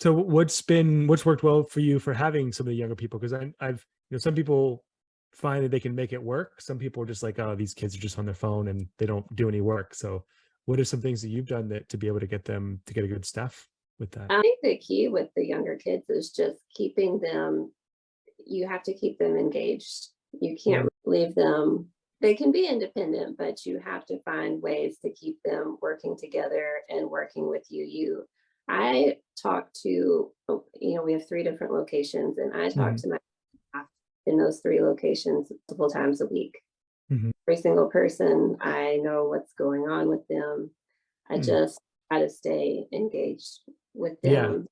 So what's worked well for you for having some of the younger people? Because I've some people find that they can make it work. Some people are just like, oh, these kids are just on their phone and they don't do any work. So what are some things that you've done that to be able to get them to get a good staff with that? I think the key with the younger kids is just keeping them, you have to keep them engaged. You Mhm. can't leave them. They can be independent, but you have to find ways to keep them working together and working with you. I talk to, we have three different locations, and I talk Mhm. to my staff in those three locations multiple times a week. Mhm. Every single person, I know what's going on with them. I Mm. just try to stay engaged with Yeah. them.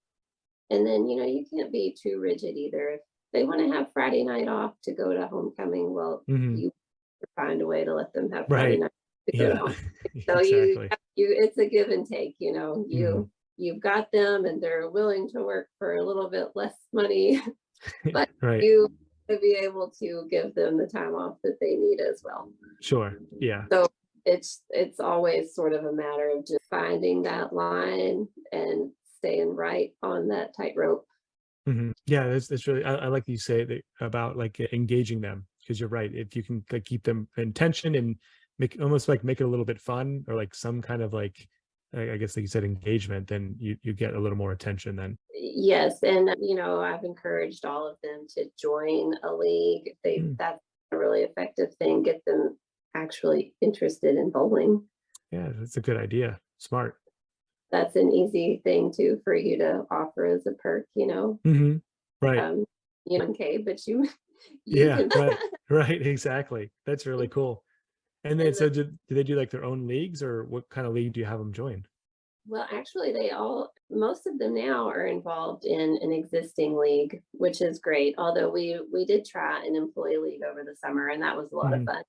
And then, you can't be too rigid either. If they want to have Friday night off to go to homecoming, well, Mhm. you find a way to let them have Friday Right. night to go to Yeah. home. So Exactly. it's a give and take, Mhm. you've got them and they're willing to work for a little bit less money, but Right. you to be able to give them the time off that they need as well. Sure. Yeah. So it's always sort of a matter of just finding that line and staying right on that tightrope. Mhm. Yeah, that's really I like that you say that about like engaging them because you're right. If you can like keep them in tension and make almost like make it a little bit fun or like some kind of like I guess like you said engagement, then you get a little more attention then. Yes, and I've encouraged all of them to join a league. Mm. That's a really effective thing. Get them actually interested in bowling. Yeah, that's a good idea. Smart. That's an easy thing too for you to offer as a perk, Hmm. Right. um, okay, but you you Yeah. can. Right. Right. Exactly. That's really cool. And then And so do they do like their own leagues or what kind of league do you have them join? Well, actually, most of them now are involved in an existing league, which is great. Although we did try an employee league over the summer, and that was a lot of Hmm. fun.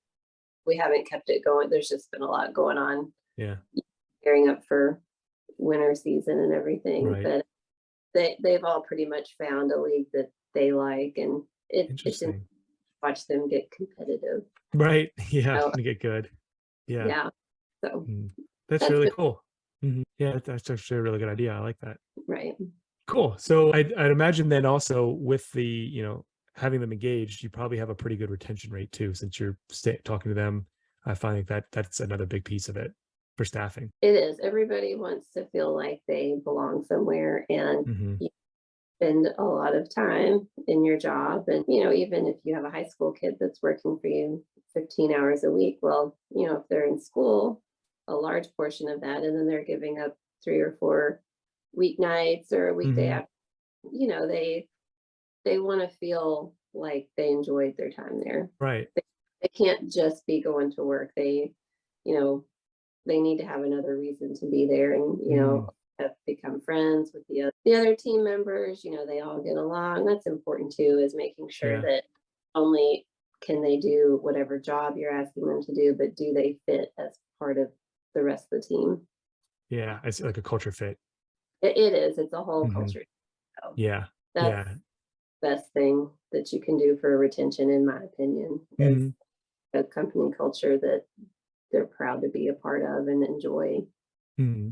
We haven't kept it going. There's just been a lot going on, Yeah. gearing up for winter season and everything. Right. But they've all pretty much found a league that they like, and it's interesting Interesting. to watch them get competitive. Right. Yeah. So To get good. Yeah. yeah, so Mm. That's that's really been cool. Mhm. Yeah, that's actually a really good idea. I like that. right. Cool. So I'd imagine then also with the, having them engaged, you probably have a pretty good retention rate too, since you're talking to them. I find like that's another big piece of it for staffing. It is. Everybody wants to feel like they belong somewhere, and Hmm. you spend a lot of time in your job. And, even if you have a high school kid that's working for you 15 hours a week, well, if they're in school, a large portion of that, and then they're giving up 3 or 4 weeknights or a weekday Hmm. after, they want to feel like they enjoyed their time there. Right. They can't just be going to work. You know, they need to have another reason to be there, and Mm. have become friends with the other team members. They all get along. That's important too, is making sure Yeah. that only can they do whatever job you're asking them to do, but do they fit as part of the rest of the team? Yeah. It's like a culture fit. It is. It's a whole Hmm. culture. So Yeah. that's Yeah. the best thing that you can do for retention, in my opinion, is Hmm. a company culture that they're proud to be a part of and enjoy. Hmm.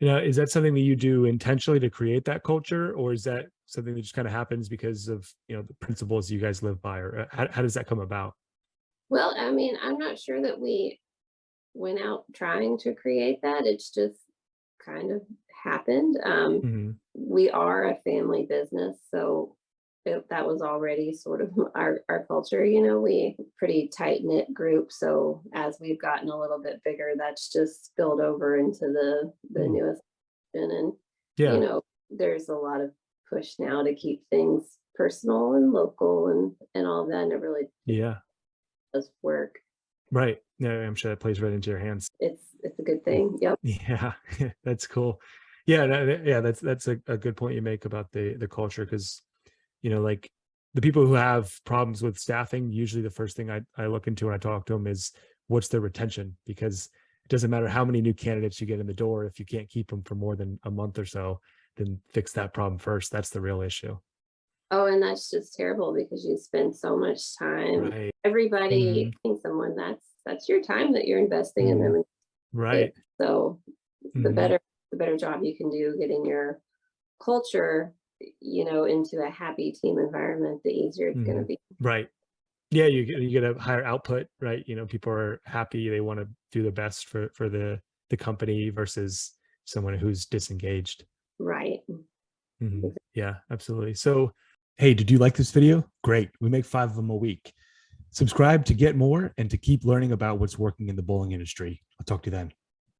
Is that something that you do intentionally to create that culture, or is that something that just kind of happens because of the principles you guys live by, or how does that come about? Well, I mean, I'm not sure that we went out trying to create that. It's just kind of happened. Hmm. We are a family business, so that was already sort of our culture. We pretty tight knit group. So as we've gotten a little bit bigger, that's just spilled over into the Mm. newest generation. And Yeah. there's a lot of push now to keep things personal and local and all that. And it Yeah. does work. Right. Yeah, I'm sure that plays right into your hands. It's a good Mm. thing. Yep. Yeah. That's cool. Yeah, yeah, that's a good point you make about the culture because like the people who have problems with staffing, usually the first thing I look into when I talk to them is what's their retention, because it doesn't matter how many new candidates you get in the door if you can't keep them for more than a month or so, then fix that problem first. That's the real issue. Oh, and that's just terrible because you spend so much time. Right. Everybody, Hmm. someone that's your time that you're investing in Hmm. them. Right. So the Hmm. better the better job you can do getting your culture, into a happy team environment, the easier it's going to Mhm. be. Right. Yeah, you get a higher output, right? People are happy, they want to do the best for the company versus someone who's disengaged. Right. Yeah, absolutely. So, hey, did you like this video? Great. We make 5 of them a week. Subscribe to get more and to keep learning about what's working in the bowling industry. I'll talk to you then.